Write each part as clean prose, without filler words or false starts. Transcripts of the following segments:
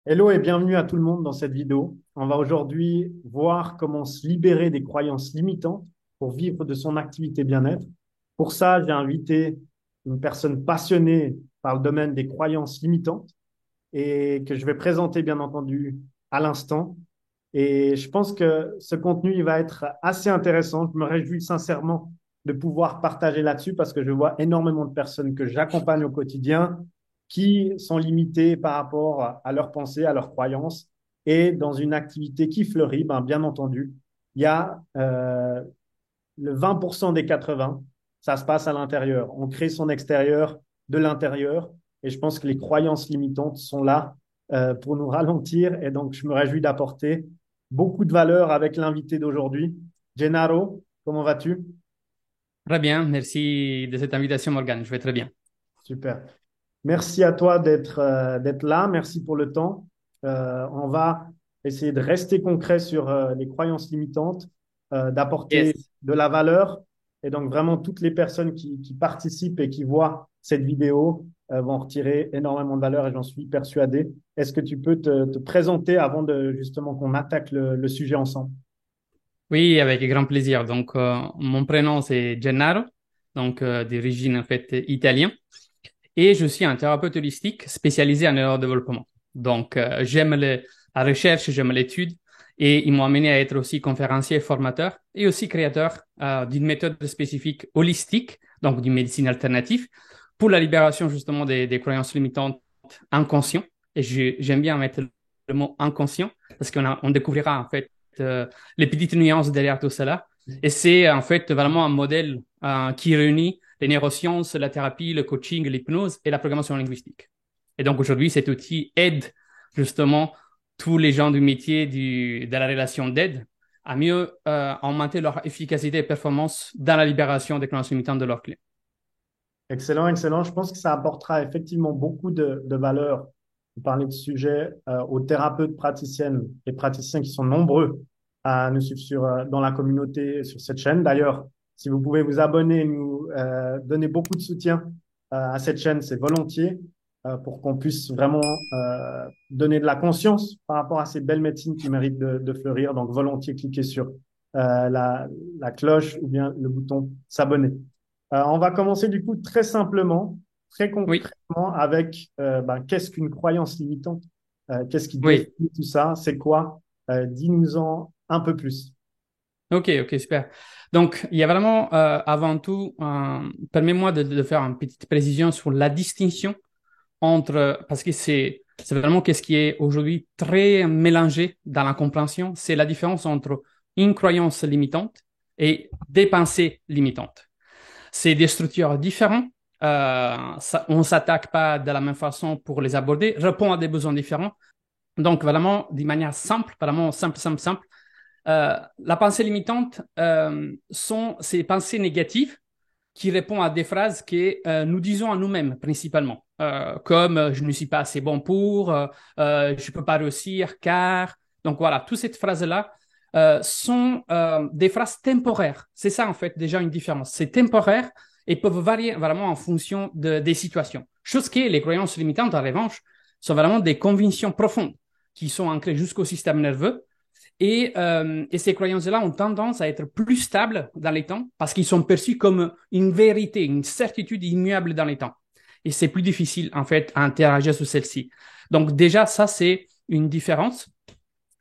Hello et bienvenue à tout le monde dans cette vidéo. On va aujourd'hui voir comment se libérer des croyances limitantes pour vivre de son activité bien-être. Pour ça, j'ai invité une personne passionnée par le domaine des croyances limitantes et que je vais présenter bien entendu à l'instant. Et je pense que ce contenu, il va être assez intéressant. Je me réjouis sincèrement de pouvoir partager là-dessus parce que je vois énormément de personnes que j'accompagne au quotidien qui sont limitées par rapport à leurs pensées, à leurs croyances. Et dans une activité qui fleurit, ben, bien entendu, il y a le 20% des 80, ça se passe à l'intérieur. On crée son extérieur de l'intérieur. Et je pense que les croyances limitantes sont là pour nous ralentir. Et donc, je me réjouis d'apporter beaucoup de valeur avec l'invité d'aujourd'hui. Gennaro, comment vas-tu? Très bien, merci de cette invitation, Morgane. Je vais très bien. Super. Merci à toi d'être là. Merci pour le temps. On va essayer de rester concret sur les croyances limitantes, d'apporter Yes. de la valeur. Et donc, vraiment, toutes les personnes qui participent et qui voient cette vidéo vont retirer énormément de valeur et j'en suis persuadé. Est-ce que tu peux te présenter avant de justement qu'on attaque le sujet ensemble? Oui, avec grand plaisir. Donc, mon prénom, c'est Gennaro, donc d'origine en fait italienne. Et je suis un thérapeute holistique spécialisé en neurodéveloppement. Donc, j'aime la recherche, j'aime l'étude. Et ils m'ont amené à être aussi conférencier, formateur et aussi créateur d'une méthode spécifique holistique, donc d'une médecine alternative, pour la libération justement des croyances limitantes inconscientes. Et j'aime bien mettre le mot inconscient parce on découvrira en fait les petites nuances derrière tout cela. Et c'est en fait vraiment un modèle qui réunit les neurosciences, la thérapie, le coaching, l'hypnose et la programmation linguistique. Et donc aujourd'hui, cet outil aide justement tous les gens du métier de la relation d'aide à mieux augmenter leur efficacité et performance dans la libération des croyances limitantes de leurs clients. Excellent, excellent. Je pense que ça apportera effectivement beaucoup de valeur. Vous parlez de sujet aux thérapeutes praticiennes et praticiens qui sont nombreux à nous suivre dans la communauté sur cette chaîne. D'ailleurs, si vous pouvez vous abonner et nous donner beaucoup de soutien à cette chaîne, c'est volontiers pour qu'on puisse vraiment donner de la conscience par rapport à ces belles médecines qui méritent de fleurir. Donc, volontiers cliquez sur la cloche ou bien le bouton s'abonner. On va commencer du coup très simplement, très Oui, concrètement avec qu'est-ce qu'une croyance limitante? Qu'est-ce qui oui. définit tout ça? C'est quoi? Dis-nous-en un peu plus. Ok, ok, super. Donc, il y a vraiment, avant tout, permets-moi de faire une petite précision sur la distinction entre, parce que c'est vraiment qu'est-ce qui est aujourd'hui très mélangé dans la compréhension, c'est la différence entre une croyance limitante et des pensées limitantes. C'est des structures différentes. On ne s'attaque pas de la même façon pour les aborder, répond à des besoins différents. Donc, vraiment, d'une manière simple, vraiment simple, simple, simple. La pensée limitante sont ces pensées négatives qui répondent à des phrases que nous disons à nous-mêmes principalement, comme je ne suis pas assez bon pour, je ne peux pas réussir car. Donc voilà, toutes ces phrases-là sont des phrases temporaires. C'est ça en fait déjà une différence. C'est temporaire et peuvent varier vraiment en fonction des situations. Chose que les croyances limitantes, en revanche, sont vraiment des convictions profondes qui sont ancrées jusqu'au système nerveux et ces croyances-là ont tendance à être plus stables dans les temps parce qu'ils sont perçus comme une vérité, une certitude immuable dans les temps. Et c'est plus difficile, en fait, à interagir sur celle-ci. Donc, déjà, ça, c'est une différence.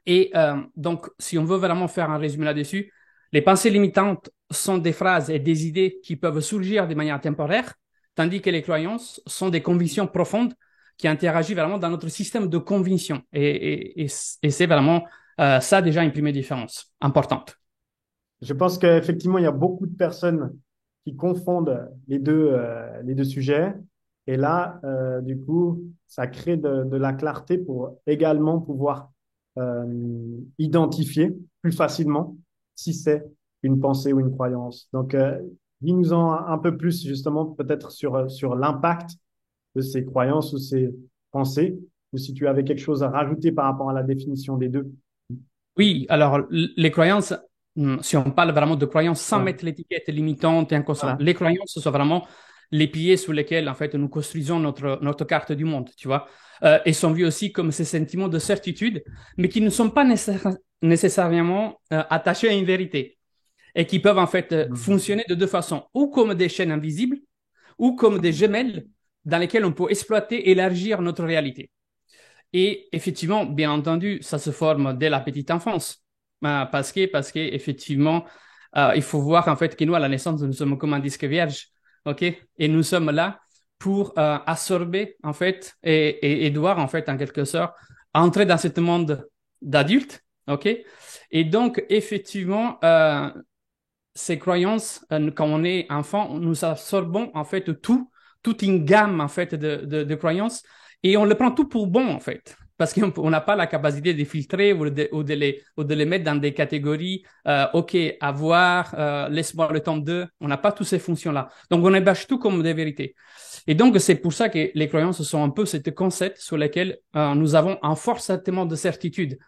Et donc, si on veut vraiment faire un résumé là-dessus, les pensées limitantes sont des phrases et des idées qui peuvent surgir de manière temporaire, tandis que les croyances sont des convictions profondes qui interagissent vraiment dans notre système de conviction. Et c'est vraiment ça déjà une première différence importante. Je pense qu'effectivement, il y a beaucoup de personnes qui confondent les deux sujets. Et là, du coup, ça crée de la clarté pour également pouvoir euh, identifier plus facilement si c'est une pensée ou une croyance. Donc, dis-nous-en un peu plus justement peut-être sur l'impact de ces croyances ou ces pensées, ou si tu avais quelque chose à rajouter par rapport à la définition des deux. Oui, alors les croyances, si on parle vraiment de croyances sans Voilà. mettre l'étiquette limitante et inconsciente, Voilà. les croyances sont vraiment les piliers sur lesquels, en fait, nous construisons notre carte du monde, tu vois. Et sont vus aussi comme ces sentiments de certitude, mais qui ne sont pas nécessairement attachés à une vérité et qui peuvent, en fait, Mhm. fonctionner de deux façons, ou comme des chaînes invisibles, ou comme des gemelles dans lesquelles on peut exploiter et élargir notre réalité. Et effectivement, bien entendu, ça se forme dès la petite enfance. Parce que effectivement, il faut voir en fait que nous, à la naissance, nous sommes comme un disque vierge. OK? Et nous sommes là pour absorber, en fait, et devoir, en fait, en quelque sorte, entrer dans ce monde d'adultes. OK? Et donc, effectivement, ces croyances, quand on est enfant, nous absorbons, en fait, toute une gamme, en fait, de croyances et on le prend tout pour bon, en fait. Parce qu'on n'a pas la capacité de filtrer ou de les mettre dans des catégories, OK, à voir, laisse-moi le temps de. On n'a pas toutes ces fonctions-là. Donc, on ébâche tout comme des vérités. Et donc, c'est pour ça que les croyances sont un peu ces concepts sur lesquels nous avons un fort sentiment de certitude.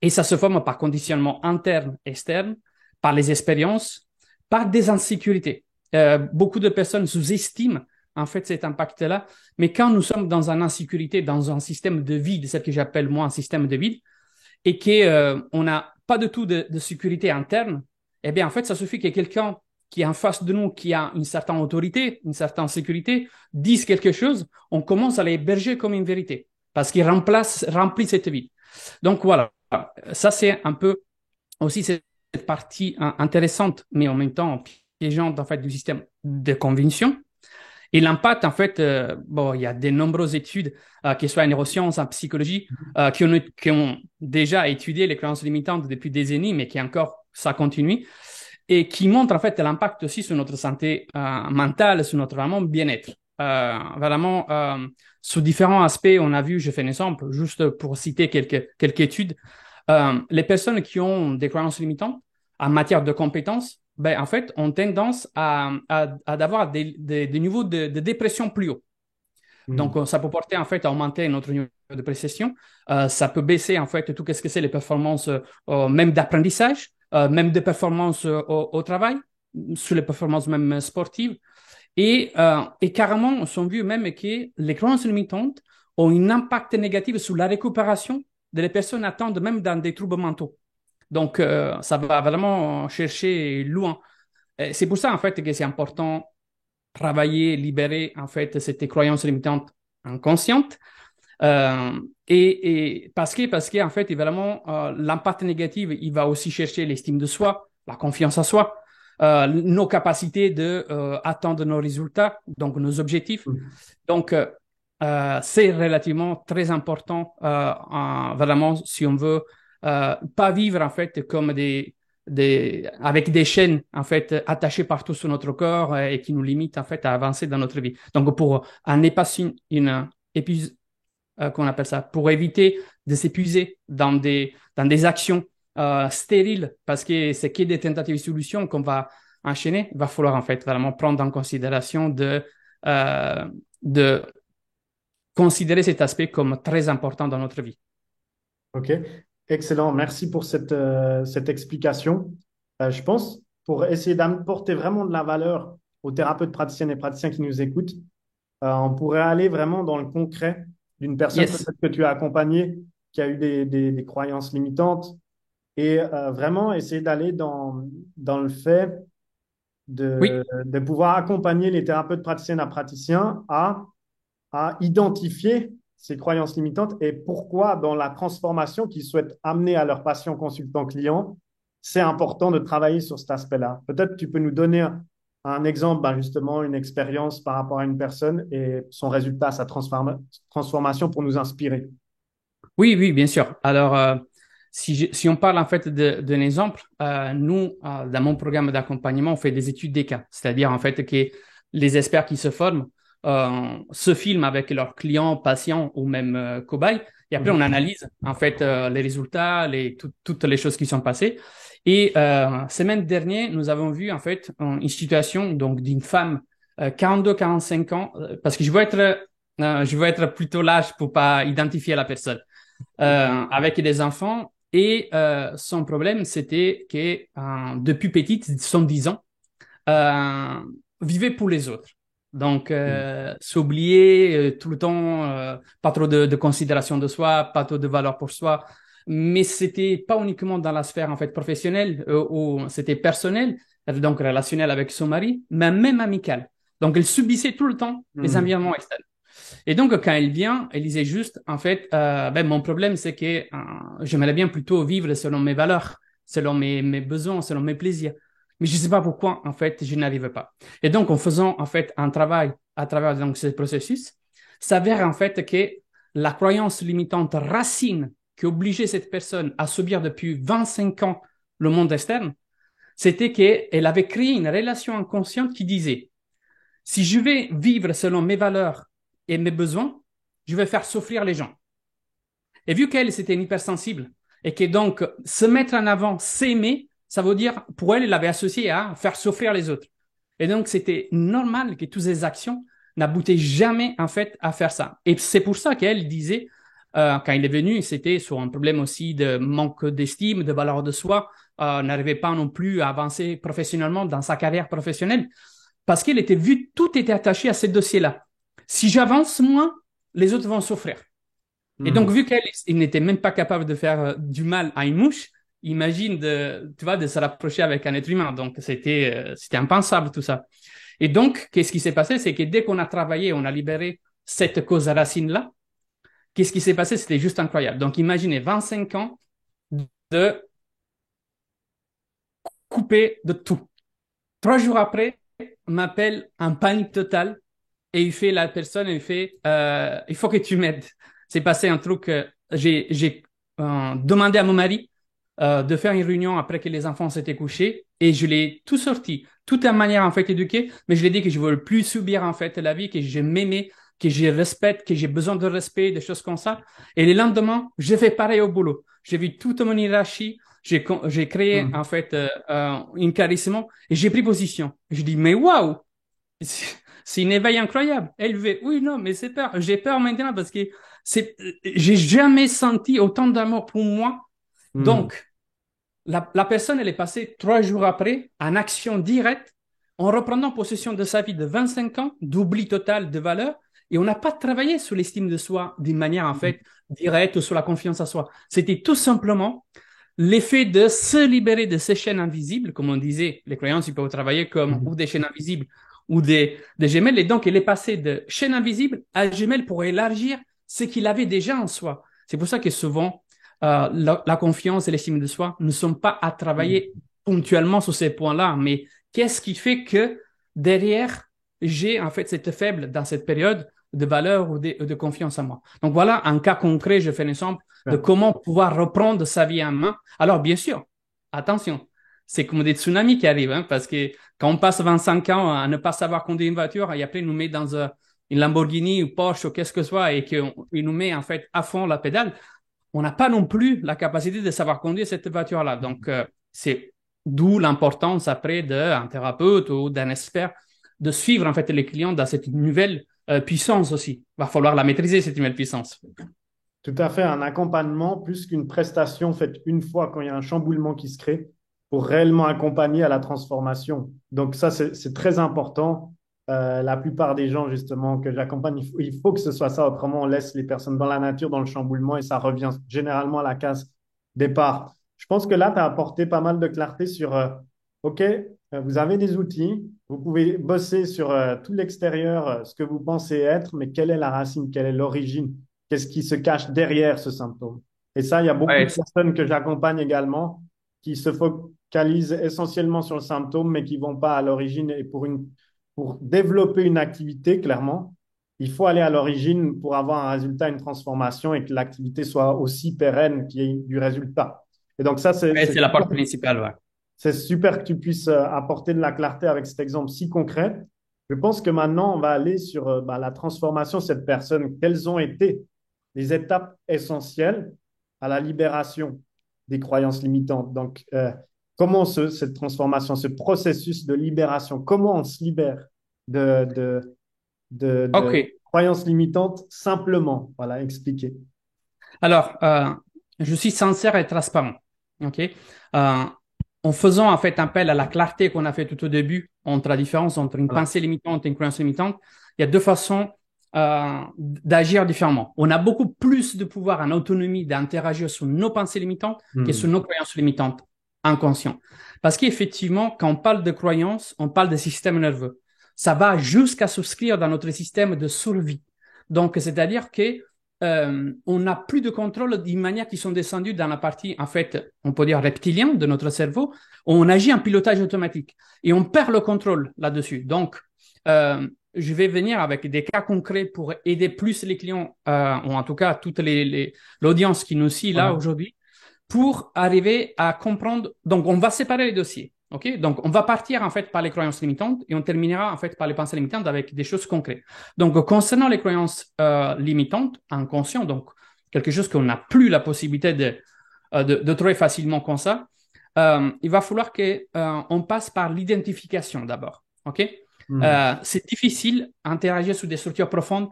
Et ça se forme par conditionnement interne, externe, par les expériences, par des insécurités. Beaucoup de personnes sous-estiment en fait cet impact-là, mais quand nous sommes dans une insécurité, dans un système de vide, ce que j'appelle moi un système de vide, et qu'on n'a pas du tout de sécurité interne, eh bien en fait, ça suffit que quelqu'un qui est en face de nous, qui a une certaine autorité, une certaine sécurité, dise quelque chose, on commence à l'héberger comme une vérité, parce qu'il remplit cette vide. Donc voilà, ça c'est un peu aussi cette partie intéressante, mais en même temps piégeante en fait du système de conviction. Et l'impact, en fait, bon, il y a de nombreuses études, que ce soit en neurosciences, en psychologie, qui ont déjà étudié les croyances limitantes depuis des années, mais qui encore, ça continue, et qui montrent en fait l'impact aussi sur notre santé mentale, sur notre vraiment bien-être. Vraiment, sous différents aspects, on a vu, je fais un exemple, juste pour citer quelques études, les personnes qui ont des croyances limitantes en matière de compétences, ben, en fait, ont tendance à avoir des niveaux de dépression plus hauts. Donc, Mhm. ça peut porter en fait à augmenter notre niveau de prestation. Ça peut baisser en fait tout ce que c'est les performances, même d'apprentissage, même de performances au travail, sur les performances même sportives. Et carrément, on s'est vu même que les croyances limitantes ont un impact négatif sur la récupération des personnes atteintes même dans des troubles mentaux. Donc, ça va vraiment chercher loin. C'est pour ça, en fait, que c'est important travailler, libérer, en fait, cette croyance limitante inconsciente. Euh, parce que, en fait, évidemment, l'impact négatif, il va aussi chercher l'estime de soi, la confiance en soi, nos capacités de atteindre nos résultats, donc nos objectifs. Donc, c'est relativement très important, vraiment, si on veut pas vivre en fait comme avec des chaînes en fait attachées partout sur notre corps et qui nous limitent en fait à avancer dans notre vie. Donc, pour en épasser qu'on appelle ça, pour éviter de s'épuiser dans des actions stériles, parce que c'est que des tentatives de solutions qu'on va enchaîner, il va falloir en fait vraiment prendre en considération de considérer cet aspect comme très important dans notre vie. Ok, excellent. Merci pour cette explication. Je pense, pour essayer d'apporter vraiment de la valeur aux thérapeutes praticiennes et praticiens qui nous écoutent, on pourrait aller vraiment dans le concret d'une personne Yes. peut-être que tu as accompagnée, qui a eu des croyances limitantes, et vraiment essayer d'aller dans le fait Oui. de pouvoir accompagner les thérapeutes praticiennes à praticiens à identifier ces croyances limitantes et pourquoi dans la transformation qu'ils souhaitent amener à leurs patients consultants clients, c'est important de travailler sur cet aspect-là. Peut-être tu peux nous donner un exemple, ben justement, une expérience par rapport à une personne et son résultat, sa transformation pour nous inspirer. Oui, oui, bien sûr. Alors, si on parle en fait d'un exemple, nous, dans mon programme d'accompagnement, on fait des études des cas. C'est-à-dire en fait que les experts qui se forment se filment avec leurs clients, patients ou même cobayes. Et après, on Mhm. analyse en fait les résultats, toutes les choses qui sont passées. Et semaine dernière, nous avons vu en fait une situation donc d'une femme 42-45 ans, parce que je veux être plutôt large pour pas identifier la personne avec des enfants. Et son problème, c'était que depuis petite, 10 ans, euh, vivait pour les autres. Donc, Mm. s'oublier tout le temps, pas trop de considération de soi, pas trop de valeur pour soi. Mais c'était pas uniquement dans la sphère en fait professionnelle ou c'était personnel, donc relationnel avec son mari, mais même amical. Donc, elle subissait tout le temps les Mm. environnements externes. Et donc, quand elle vient, elle disait juste, en fait, ben, mon problème, c'est que j'aimerais bien plutôt vivre selon mes valeurs, selon mes besoins, selon mes plaisirs. Mais je ne sais pas pourquoi, en fait, je n'arrive pas. Et donc, en faisant, en fait, un travail à travers donc, ce processus, s'avère, en fait, que la croyance limitante racine qui obligeait cette personne à subir depuis 25 ans le monde externe, c'était qu'elle avait créé une relation inconsciente qui disait, si je vais vivre selon mes valeurs et mes besoins, je vais faire souffrir les gens. Et vu qu'elle, c'était une hypersensible, et que donc se mettre en avant, s'aimer, ça veut dire, pour elle, elle avait associé à faire souffrir les autres. Et donc, c'était normal que toutes ces actions n'aboutaient jamais, en fait, à faire ça. Et c'est pour ça qu'elle disait, quand il est venu, c'était sur un problème aussi de manque d'estime, de valeur de soi, n'arrivait pas non plus à avancer professionnellement dans sa carrière professionnelle parce qu'elle était vue, tout était attaché à ce dossier-là. Si j'avance moins, les autres vont souffrir. Et donc, Mm. vu qu'elle n'était même pas capable de faire du mal à une mouche, imagine de, tu vois, de se rapprocher avec un être humain. Donc, c'était impensable tout ça. Et donc, qu'est-ce qui s'est passé? C'est que dès qu'on a travaillé, on a libéré cette cause racine-là, qu'est-ce qui s'est passé? C'était juste incroyable. Donc, imaginez 25 ans de couper de tout. 3 jours après, on m'appelle en panique totale et la personne, il fait, il faut que tu m'aides. C'est passé un truc, j'ai demandé à mon mari de faire une réunion après que les enfants s'étaient couchés et je l'ai tout sorti, toute la manière en fait éduquée, mais je l'ai dit que je ne veux plus subir en fait la vie, que je m'aimais, que je respecte, que j'ai besoin de respect, des choses comme ça. Et le lendemain, je fais pareil au boulot. J'ai vu toute mon hiérarchie, j'ai créé en Mm. fait un carissement et j'ai pris position. Je dis, mais waouh! C'est une éveil incroyable. Élevé. Oui, non, mais c'est peur. J'ai peur maintenant parce que j'ai jamais senti autant d'amour pour moi. Mm. Donc, la personne, elle est passée 3 jours après en action directe, en reprenant possession de sa vie de 25 ans, d'oubli total de valeur. Et on n'a pas travaillé sur l'estime de soi d'une manière, en fait, directe ou sur la confiance à soi. C'était tout simplement l'effet de se libérer de ces chaînes invisibles, comme on disait, les croyances, ils peuvent travailler comme Mm. ou des chaînes invisibles ou des gemelles. Et donc, il est passé de chaînes invisibles à gemelles pour élargir ce qu'il avait déjà en soi. C'est pour ça que souvent, la confiance et l'estime de soi ne sont pas à Mm. travailler ponctuellement sur ces points-là, mais qu'est-ce qui fait que derrière, j'ai en fait cette faible dans cette période de valeur ou de confiance en moi. Donc voilà, un cas concret, je fais un exemple de Ouais. comment pouvoir reprendre sa vie en main. Alors bien sûr, attention, c'est comme des tsunamis qui arrivent, hein, parce que quand on passe 25 ans à ne pas savoir conduire une voiture et après il nous met dans une Lamborghini ou Porsche ou qu'est-ce que ce soit et qu'il nous met en fait à fond la pédale, on n'a pas non plus la capacité de savoir conduire cette voiture-là. Donc, c'est d'où l'importance après d'un thérapeute ou d'un expert de suivre en fait les clients dans cette nouvelle puissance aussi. Il va falloir la maîtriser, cette nouvelle puissance. Tout à fait, un accompagnement plus qu'une prestation faite une fois quand il y a un chamboulement qui se crée pour réellement accompagner à la transformation. Donc ça, c'est très important. La plupart des gens justement que j'accompagne, il faut que ce soit ça, autrement on laisse les personnes dans la nature, dans le chamboulement et ça revient généralement à la case départ. Je pense que là, tu as apporté pas mal de clarté sur, OK, vous avez des outils, vous pouvez bosser sur tout l'extérieur, ce que vous pensez être, mais quelle est la racine, quelle est l'origine? Qu'est-ce qui se cache derrière ce symptôme? Et ça, il y a beaucoup Ouais, de personnes que j'accompagne également qui se focalisent essentiellement sur le symptôme, mais qui vont pas à l'origine. Et pour développer une activité, clairement, il faut aller à l'origine pour avoir un résultat, une transformation et que l'activité soit aussi pérenne qu'il y ait du résultat. Et donc ça, ouais, c'est la porte principale. Ouais. c'est super que tu puisses apporter de la clarté avec cet exemple si concret. Je pense que maintenant, on va aller sur la transformation de cette personne. Quelles ont été les étapes essentielles à la libération des croyances limitantes? Donc, comment cette transformation, ce processus de libération, comment on se libère de, de, de OK. croyances limitantes simplement? Voilà, expliquer. Alors, je suis sincère et transparent. OK. en faisant en fait appel à la clarté qu'on a fait tout au début entre la différence entre une Voilà. pensée limitante et une croyance limitante, il y a deux façons d'agir différemment. On a beaucoup plus de pouvoir en autonomie d'interagir sur nos pensées limitantes que sur Hmm. nos croyances limitantes inconscientes. Parce qu'effectivement, quand on parle de croyances, on parle de système nerveux. Ça va jusqu'à souscrire dans notre système de survie. Donc, c'est-à-dire que on n'a plus de contrôle d'une manière qui sont descendues dans la partie, en fait, on peut dire reptilienne de notre cerveau. On agit en pilotage automatique et on perd le contrôle là-dessus. Donc, je vais venir avec des cas concrets pour aider plus les clients, ou en tout cas toute l'audience qui nous suit là Ouais. aujourd'hui, pour arriver à comprendre. Donc, on va séparer les dossiers. OK? Donc, on va partir en fait par les croyances limitantes et on terminera en fait par les pensées limitantes avec des choses concrètes. Donc, concernant les croyances limitantes, inconscientes, donc quelque chose qu'on n'a plus la possibilité de trouver facilement comme ça, il va falloir que on passe par l'identification d'abord. OK? Hmm. C'est difficile d'interagir sur des structures profondes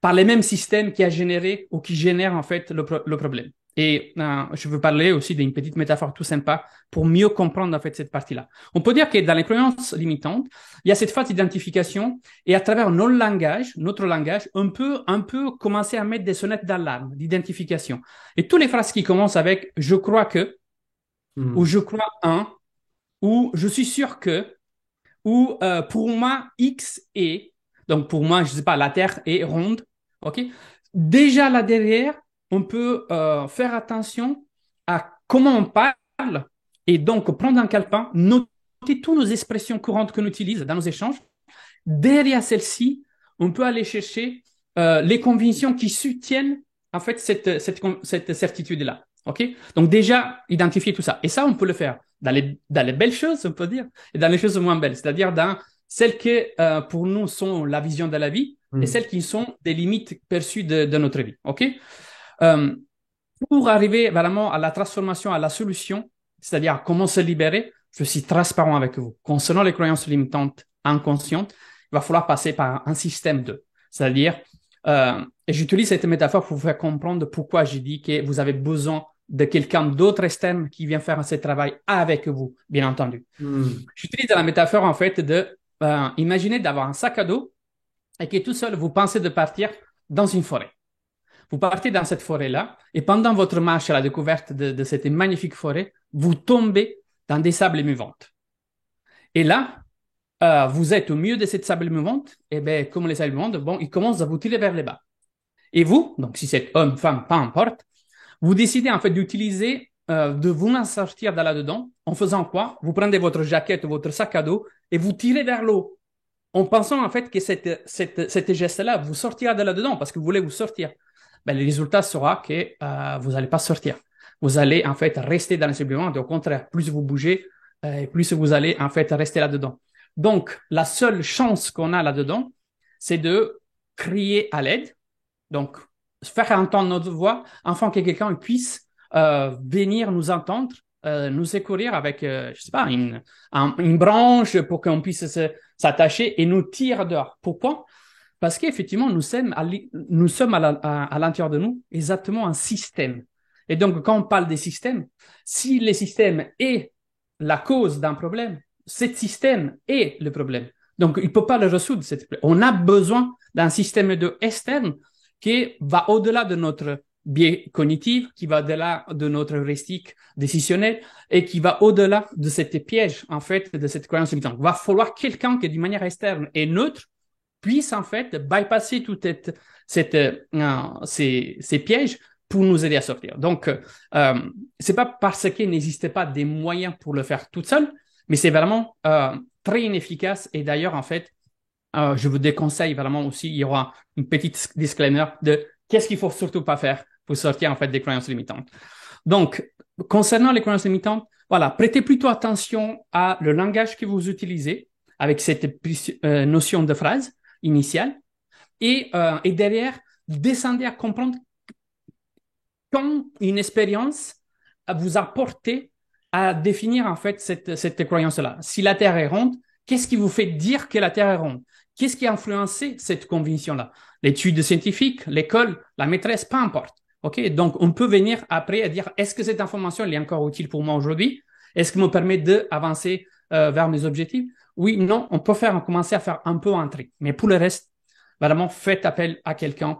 par les mêmes systèmes qui a généré ou qui génèrent en fait le problème. Et je veux parler aussi d'une petite métaphore tout sympa pour mieux comprendre en fait cette partie-là. On peut dire que dans les croyances limitantes, il y a cette phase d'identification et à travers notre langage, on peut un peu commencer à mettre des sonnettes d'alarme, d'identification. Et toutes les phrases qui commencent avec je crois que, ou Hmm. je crois un, ou je suis sûr que, ou pour moi X est, donc pour moi, je sais pas, la Terre est ronde, ok? Déjà là derrière, on peut faire attention à comment on parle et donc prendre un calepin, noter toutes nos expressions courantes qu'on utilise dans nos échanges. Derrière celles-ci, on peut aller chercher les convictions qui soutiennent en fait cette certitude-là. OK? Donc déjà, identifier tout ça. Et ça, on peut le faire dans les belles choses, on peut dire, et dans les choses moins belles, c'est-à-dire dans celles qui, pour nous, sont la vision de la vie et Hmm. celles qui sont des limites perçues de notre vie. OK? Euh, pour arriver vraiment à la transformation, à la solution, c'est-à-dire à comment se libérer, je suis transparent avec vous. Concernant les croyances limitantes inconscientes, il va falloir passer par un système 2. C'est-à-dire, et j'utilise cette métaphore pour vous faire comprendre pourquoi j'ai dit que vous avez besoin de quelqu'un d'autre externe qui vient faire ce travail avec vous, bien entendu. Hmm. J'utilise la métaphore en fait de imaginer d'avoir un sac à dos et que tout seul vous pensez de partir dans une forêt. Vous partez dans cette forêt-là et pendant votre marche à la découverte de cette magnifique forêt, vous tombez dans des sables mouvantes. Et là, vous êtes au milieu de cette sable mouvante, et bien, comme les sables mouvantes, bon, ils commencent à vous tirer vers le bas. Et vous, donc si c'est homme, femme, peu importe, vous décidez en fait d'utiliser, de vous en sortir de là-dedans, en faisant quoi? Vous prenez votre jaquette, votre sac à dos et vous tirez vers l'eau, en pensant en fait que cette geste-là vous sortira de là-dedans parce que vous voulez vous sortir. Ben, le résultat sera que vous n'allez pas sortir. Vous allez en fait rester dans le supplément. Au contraire, plus vous bougez, plus vous allez en fait rester là-dedans. Donc, la seule chance qu'on a là-dedans, c'est de crier à l'aide. Donc, faire entendre notre voix afin que quelqu'un puisse venir nous entendre, nous secourir avec, je sais pas, une branche pour qu'on puisse s'attacher et nous tirer dehors. Pourquoi? Parce qu'effectivement, nous sommes à l'intérieur de nous exactement un système. Et donc, quand on parle des systèmes, si le système est la cause d'un problème, ce système est le problème. Donc, il ne peut pas le résoudre. On a besoin d'un système de externe qui va au-delà de notre biais cognitif, qui va au-delà de notre heuristique décisionnelle et qui va au-delà de cette piège, en fait, de cette croyance limitante. Il va falloir quelqu'un qui, d'une manière externe et neutre, puisse en fait bypasser toutes ces pièges pour nous aider à sortir. Donc, c'est pas parce qu'il n'existait pas des moyens pour le faire toute seule, mais c'est vraiment très inefficace. Et d'ailleurs, en fait, je vous déconseille vraiment aussi, il y aura une petite disclaimer de qu'est-ce qu'il faut surtout pas faire pour sortir en fait des croyances limitantes. Donc, concernant les croyances limitantes, voilà, prêtez plutôt attention à le langage que vous utilisez avec cette notion de phrase initiale et derrière, descendez à comprendre quand une expérience vous a porté à définir en fait cette croyance-là. Si la Terre est ronde, qu'est-ce qui vous fait dire que la Terre est ronde? Qu'est-ce qui a influencé cette conviction-là? L'étude scientifique, l'école, la maîtresse, peu importe. OK? Donc, on peut venir après à dire, est-ce que cette information elle est encore utile pour moi aujourd'hui? Est-ce qu'il me permet d'avancer vers mes objectifs? Oui, non, on peut commencer à faire un peu entrer. Mais pour le reste, vraiment, faites appel à quelqu'un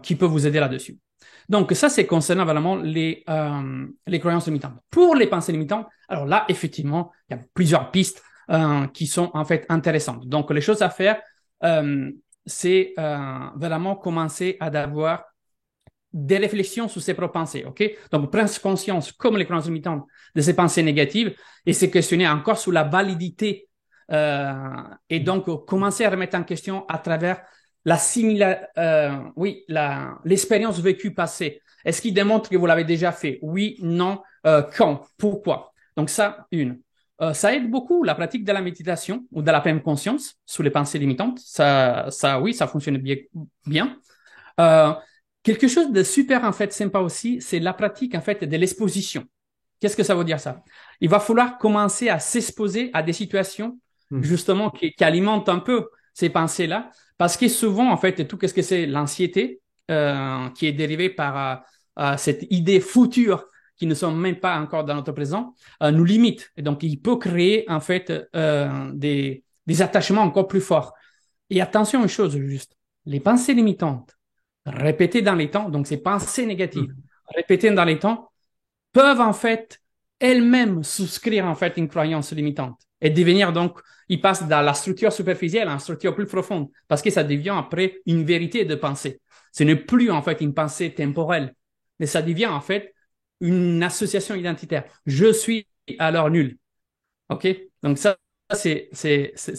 qui peut vous aider là-dessus. Donc, ça, c'est concernant vraiment les croyances limitantes. Pour les pensées limitantes, alors là, effectivement, il y a plusieurs pistes qui sont en fait intéressantes. Donc, les choses à faire, c'est vraiment commencer à avoir des réflexions sur ses propres pensées, OK? Donc, prendre conscience, comme les croyances limitantes, de ces pensées négatives et se questionner encore sur la validité et donc commencer à remettre en question à travers l'expérience vécue passée. Est-ce qu'il démontre que vous l'avez déjà fait? Oui, non, quand, pourquoi? Donc ça, ça aide beaucoup la pratique de la méditation ou de la pleine conscience sur les pensées limitantes. Oui, ça fonctionne bien. Euh, Quelque chose de super en fait sympa aussi, c'est la pratique en fait de l'exposition. Qu'est-ce que ça veut dire ça? Il va falloir commencer à s'exposer à des situations Hmm. justement qui alimentent un peu ces pensées-là, parce que souvent en fait tout ce que c'est l'anxiété qui est dérivée par cette idée future qui ne sont même pas encore dans notre présent nous limite. Et donc il peut créer en fait des attachements encore plus forts. Et attention à une chose juste, les pensées limitantes répétées dans les temps, donc ces pensées négatives Hmm. répétées dans les temps, peuvent en fait elles-mêmes souscrire en fait une croyance limitante et devenir donc, ils passent dans la structure superficielle à une structure plus profonde parce que ça devient après une vérité de pensée. Ce n'est plus en fait une pensée temporelle, mais ça devient en fait une association identitaire. Je suis alors nul. OK? Donc ça, c'est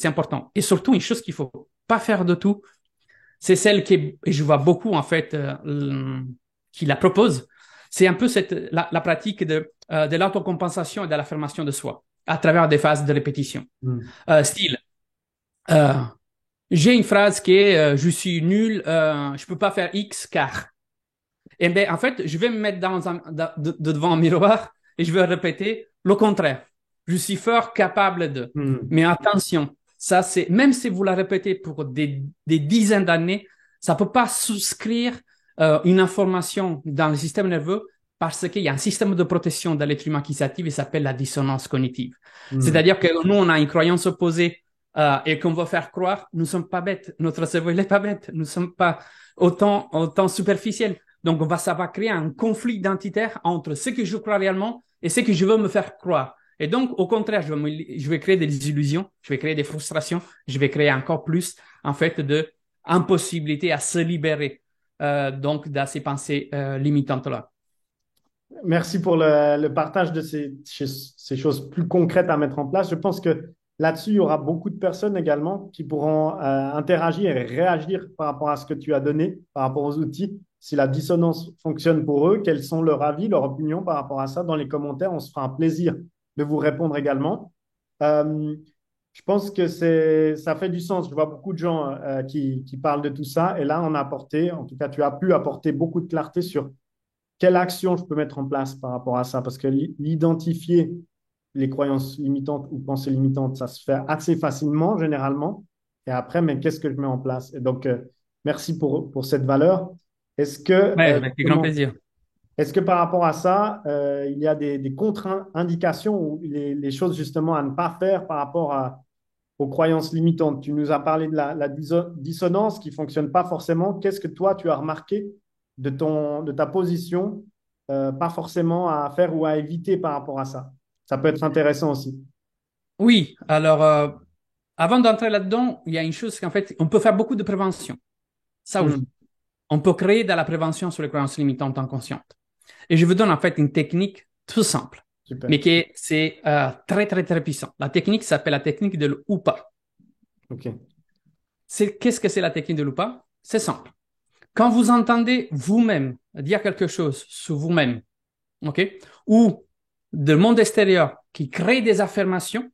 important. Et surtout, une chose qu'il faut pas faire de tout, c'est celle et je vois beaucoup en fait qui la propose, c'est un peu la pratique de l'autocompensation et de l'affirmation de soi à travers des phases de répétition. Hmm. Style, euh, j'ai une phrase qui est je suis nul, je peux pas faire X car. Et bien, en fait, je vais me mettre devant un miroir et je vais répéter le contraire. Je suis fort capable de. Hmm. Mais attention, ça c'est, même si vous la répétez pour des dizaines d'années, ça peut pas souscrire une information dans le système nerveux parce qu'il y a un système de protection de l'être humain qui s'active et s'appelle la dissonance cognitive. Hmm. C'est-à-dire que nous, on a une croyance opposée et qu'on va faire croire, nous sommes pas bêtes. Notre cerveau, il est pas bête. Nous sommes pas autant superficiels. Donc, ça va créer un conflit identitaire entre ce que je crois réellement et ce que je veux me faire croire. Et donc, au contraire, je vais créer des illusions, je vais créer des frustrations, je vais créer encore plus, en fait, de impossibilité à se libérer, donc, de ces pensées limitantes-là. Merci pour le partage de ces choses plus concrètes à mettre en place. Je pense que là-dessus, il y aura beaucoup de personnes également qui pourront interagir et réagir par rapport à ce que tu as donné, par rapport aux outils. Si la dissonance fonctionne pour eux, quels sont leurs avis, leurs opinions par rapport à ça dans les commentaires. On se fera un plaisir de vous répondre également. Euh, je pense que ça fait du sens. Je vois beaucoup de gens qui parlent de tout ça. Et là, on a apporté, en tout cas, tu as pu apporter beaucoup de clarté sur quelle action je peux mettre en place par rapport à ça? Parce que l'identifier les croyances limitantes ou pensées limitantes, ça se fait assez facilement, généralement. Et après, mais qu'est-ce que je mets en place? Et donc, merci pour cette valeur. Est-ce que, Ouais, avec grand justement, plaisir. est-ce que par rapport à ça, il y a des contre-indications ou les choses justement à ne pas faire par rapport aux croyances limitantes? Tu nous as parlé de la dissonance qui fonctionne pas forcément. Qu'est-ce que toi, tu as remarqué de ta position, pas forcément à faire ou à éviter par rapport à ça? Ça peut être intéressant aussi. Oui, alors, avant d'entrer là-dedans, il y a une chose qu'en fait, on peut faire beaucoup de prévention. Ça, oui. Hmm. On peut créer de la prévention sur les croyances limitantes inconscientes. Et je vous donne en fait une technique tout simple, Super. mais c'est très, très, très puissant. La technique s'appelle la technique de l'UPA. OK. Qu'est-ce que c'est la technique de l'UPA? C'est simple. Quand vous entendez vous-même dire quelque chose sur vous-même, OK, ou de monde extérieur qui crée des affirmations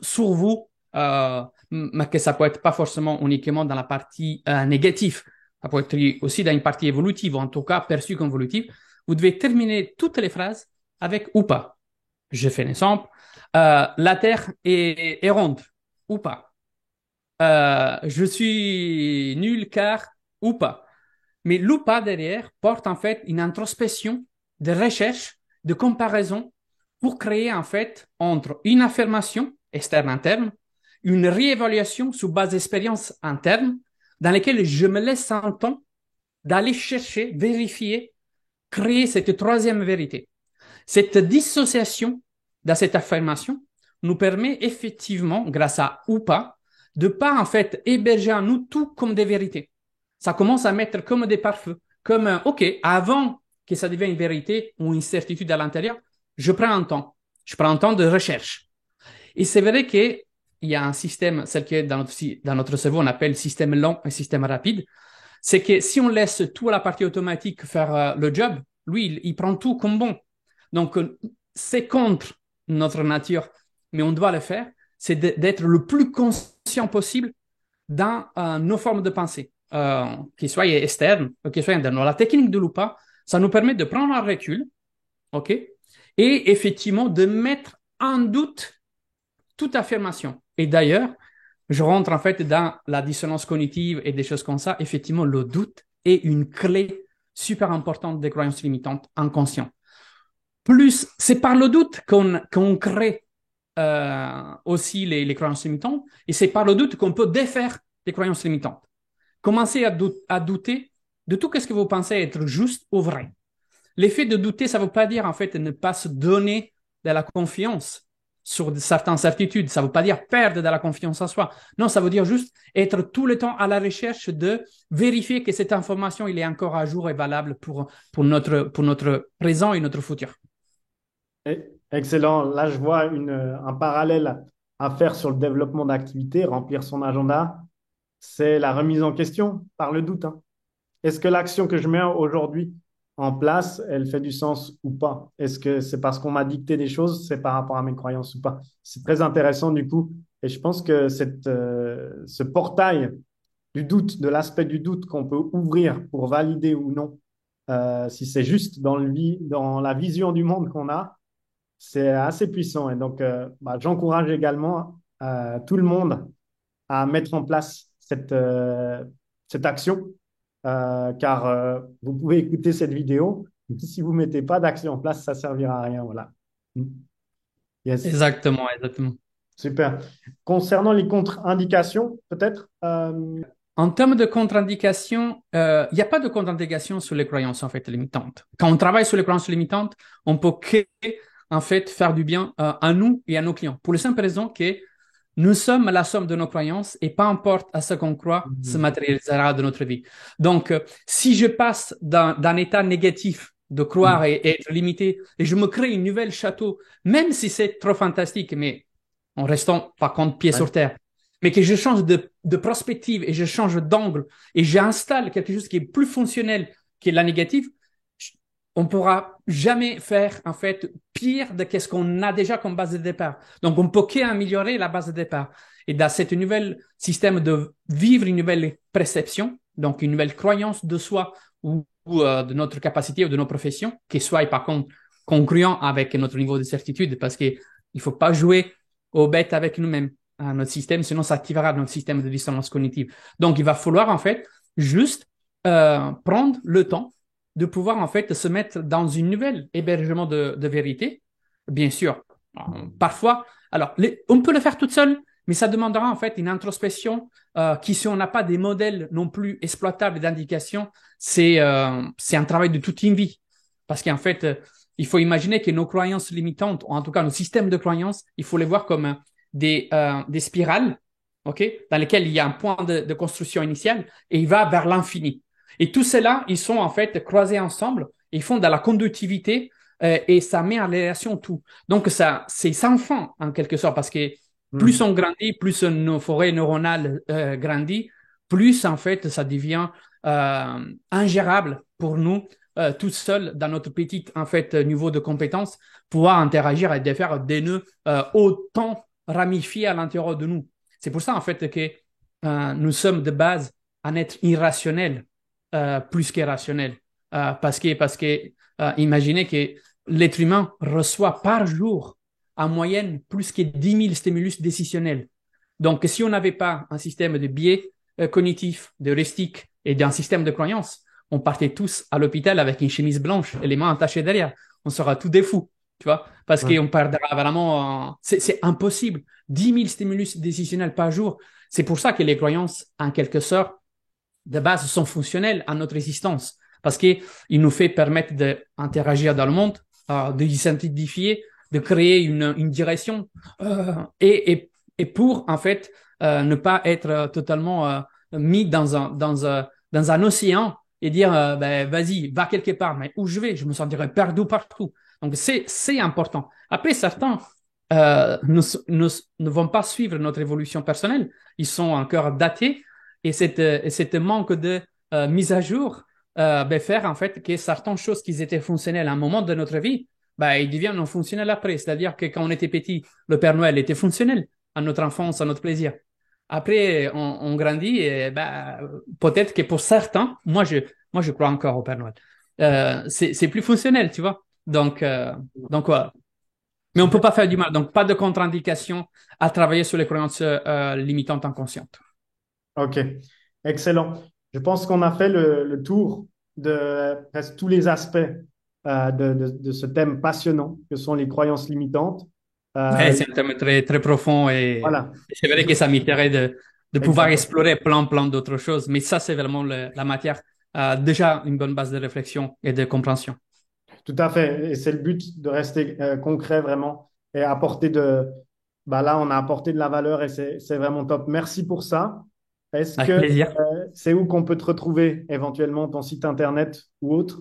sur vous, mais que ça peut être pas forcément uniquement dans la partie négative, ça peut être aussi dans une partie évolutive, ou en tout cas perçue comme évolutive, vous devez terminer toutes les phrases avec ou pas. Je fais un exemple. La Terre est ronde ou pas. Je suis nul car ou pas. Mais l'oupa derrière porte en fait une introspection de recherche, de comparaison pour créer en fait entre une affirmation externe-interne, une réévaluation sous base d'expérience interne, dans laquelle je me laisse un temps d'aller chercher, vérifier, créer cette troisième vérité. Cette dissociation dans cette affirmation nous permet effectivement, grâce à ou pas, de pas en fait héberger en nous tout comme des vérités. Ça commence à mettre comme des pare-feux, comme OK, avant que ça devienne une vérité ou une certitude à l'intérieur, je prends un temps. Je prends un temps de recherche. Et c'est vrai qu'il y a un système, celle que dans notre cerveau on appelle système lent et système rapide. C'est que si on laisse tout à la partie automatique faire le job, lui, il prend tout comme bon. Donc, c'est contre notre nature, mais on doit le faire. C'est d'être le plus conscient possible dans nos formes de pensée, qu'ils soient externes, qu'ils soient internes. La technique de Lupa, ça nous permet de prendre un recul, OK, et effectivement de mettre en doute toute affirmation. Et d'ailleurs, je rentre en fait dans la dissonance cognitive et des choses comme ça. Effectivement, le doute est une clé super importante des croyances limitantes inconscientes. Plus, c'est par le doute qu'on crée aussi les croyances limitantes et c'est par le doute qu'on peut défaire les croyances limitantes. Commencez à douter de tout ce que vous pensez être juste ou vrai. L'effet de douter, ça ne veut pas dire en fait ne pas se donner de la confiance sur certaines certitudes. Ça ne veut pas dire perdre de la confiance en soi. Non, ça veut dire juste être tout le temps à la recherche de vérifier que cette information il est encore à jour et valable pour notre présent et notre futur. Excellent. Là, je vois un parallèle à faire sur le développement d'activités, remplir son agenda. C'est la remise en question par le doute, hein. Est-ce que l'action que je mets aujourd'hui en place, elle fait du sens ou pas? Est-ce que c'est parce qu'on m'a dicté des choses, c'est par rapport à mes croyances ou pas? C'est très intéressant du coup. Et je pense que ce portail du doute, de l'aspect du doute qu'on peut ouvrir pour valider ou non, si c'est juste dans la vision du monde qu'on a, c'est assez puissant. Et donc, j'encourage également tout le monde à mettre en place cette action, car vous pouvez écouter cette vidéo. Si vous ne mettez pas d'action en place, ça ne servira à rien. Voilà. Yes, Exactement, exactement. super. Concernant les contre-indications, peut-être En termes de contre-indication, il n'y a pas de contre-indication sur les croyances en fait limitantes. Quand on travaille sur les croyances limitantes, on peut créer, en fait faire du bien à nous et à nos clients. Pour la simple raison que nous sommes la somme de nos croyances et peu importe à ce qu'on croit, se matérialisera de notre vie. Donc, si je passe d'un état négatif de croire et être limité et je me crée une nouvelle château, même si c'est trop fantastique, mais en restant par contre pied Ouais. sur terre, mais que je change de perspective et je change d'angle et j'installe quelque chose qui est plus fonctionnel que la négative, on pourra jamais faire en fait pire de ce qu'on a déjà comme base de départ. Donc on peut qu'améliorer la base de départ. Et dans cette nouvelle système de vivre une nouvelle perception, donc une nouvelle croyance de soi ou de notre capacité ou de nos professions, qui soit par contre congruent avec notre niveau de certitude, parce qu'il ne faut pas jouer aux bêtes avec nous-mêmes, à notre système, sinon ça activera notre système de dissonance cognitive. Donc il va falloir en fait juste prendre le temps de pouvoir en fait se mettre dans une nouvelle hébergement de vérité. Bien sûr, parfois, alors on peut le faire toute seule, mais ça demandera en fait une introspection qui, si on n'a pas des modèles non plus exploitables d'indication, c'est un travail de toute une vie. Parce qu'en fait, il faut imaginer que nos croyances limitantes, ou en tout cas nos systèmes de croyances, il faut les voir comme des spirales, ok, dans lesquelles il y a un point de construction initiale et il va vers l'infini. Et tous ceux-là, ils sont en fait croisés ensemble, ils font de la conductivité et ça met en relation tout. Donc, ça, c'est sans fin en quelque sorte parce que plus on grandit, plus nos forêts neuronales grandissent, plus en fait ça devient ingérable pour nous tout seul dans notre petit en fait niveau de compétence, pouvoir interagir et de faire des nœuds autant ramifiés à l'intérieur de nous. C'est pour ça en fait que nous sommes de base un être irrationnel plus qu'irrationnel. Parce que imaginez que l'être humain reçoit par jour en moyenne plus que 10 000 stimulus décisionnels. Donc, si on n'avait pas un système de biais cognitifs, de heuristique et d'un système de croyances, on partait tous à l'hôpital avec une chemise blanche et les mains attachées derrière. On sera tous des fous. tu vois, parce Ouais. qu'on perdra vraiment, c'est impossible. 10 000 stimulus décisionnels par jour. C'est pour ça que les croyances, en quelque sorte, de base, sont fonctionnelles à notre existence. Parce qu'il nous fait permettre d'interagir dans le monde, de s'identifier, de créer une direction, et pour, en fait, ne pas être totalement mis dans un océan et dire, ben, vas-y, va quelque part. Mais où je vais? Je me sentirais perdu partout. Donc, c'est important. Après, certains ne vont pas suivre notre évolution personnelle. Ils sont encore datés et cette manque de mise à jour ben, faire en fait que certaines choses qui étaient fonctionnelles à un moment de notre vie, ben, ils deviennent non fonctionnelles après. C'est-à-dire que quand on était petit, le Père Noël était fonctionnel à notre enfance, à notre plaisir. Après, on grandit et ben, peut-être que pour certains, moi je crois encore au Père Noël, c'est plus fonctionnel, tu vois. Donc voilà. Mais on ne peut Super. pas faire du mal. Donc, pas de contre-indication à travailler sur les croyances limitantes inconscientes. OK. Excellent. Je pense qu'on a fait le tour de presque tous les aspects de ce thème passionnant que sont les croyances limitantes. Ouais, Euh, c'est un thème très, très profond voilà. et c'est vrai que ça m'intéresse de pouvoir Exactement. explorer plein d'autres choses. Mais ça, c'est vraiment la matière, déjà une bonne base de réflexion et de compréhension. Tout à fait. Et c'est le but de rester concret vraiment et apporter de. Bah là, on a apporté de la valeur et c'est vraiment top. Merci pour ça. Est-ce Avec que plaisir. c'est où qu'on peut te retrouver éventuellement, ton site internet ou autre?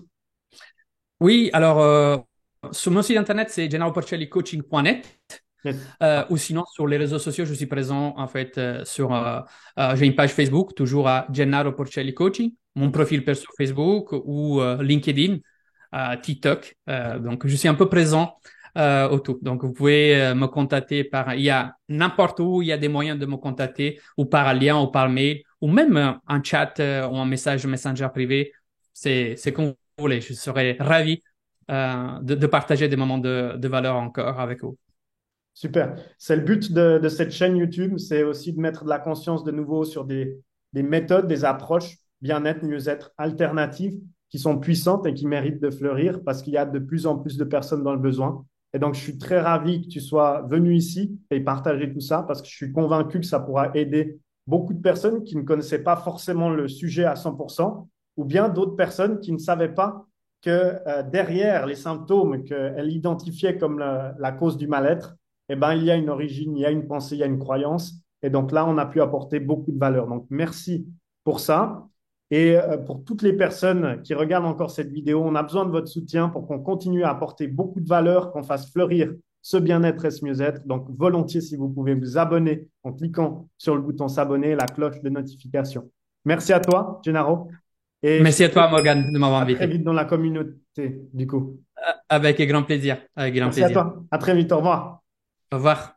Oui, alors, sur mon site internet, c'est gennaroporcellicoaching.net. Yes. Ou sinon, sur les réseaux sociaux, je suis présent en fait j'ai une page Facebook, toujours à Gennaro Porcelli Coaching, mon OK. profil perso Facebook ou LinkedIn, TikTok. Donc, je suis un peu présent au tout. Donc, vous pouvez me contacter il y a n'importe où, il y a des moyens de me contacter ou par lien ou par mail ou même un chat ou un message Messenger privé. C'est comme vous voulez. Je serai ravi de partager des moments de valeur encore avec vous. Super. C'est le but de cette chaîne YouTube, c'est aussi de mettre de la conscience de nouveau sur des méthodes, des approches bien-être, mieux-être alternatives qui sont puissantes et qui méritent de fleurir parce qu'il y a de plus en plus de personnes dans le besoin. Et donc, je suis très ravi que tu sois venu ici et partager tout ça parce que je suis convaincu que ça pourra aider beaucoup de personnes qui ne connaissaient pas forcément le sujet à 100% ou bien d'autres personnes qui ne savaient pas que derrière les symptômes qu'elles identifiaient comme la cause du mal-être, eh ben, il y a une origine, il y a une pensée, il y a une croyance. Et donc là, on a pu apporter beaucoup de valeur. Donc, merci pour ça. Et pour toutes les personnes qui regardent encore cette vidéo, on a besoin de votre soutien pour qu'on continue à apporter beaucoup de valeur, qu'on fasse fleurir ce bien-être et ce mieux-être. Donc, volontiers, si vous pouvez vous abonner en cliquant sur le bouton s'abonner, la cloche de notification. Merci à toi, Gennaro. Et je te Merci à dis toi, Morgan, de m'avoir à très invité. vite dans la communauté, du coup. Avec grand plaisir. Avec grand Merci à plaisir. toi. À très vite. Au revoir. Au revoir.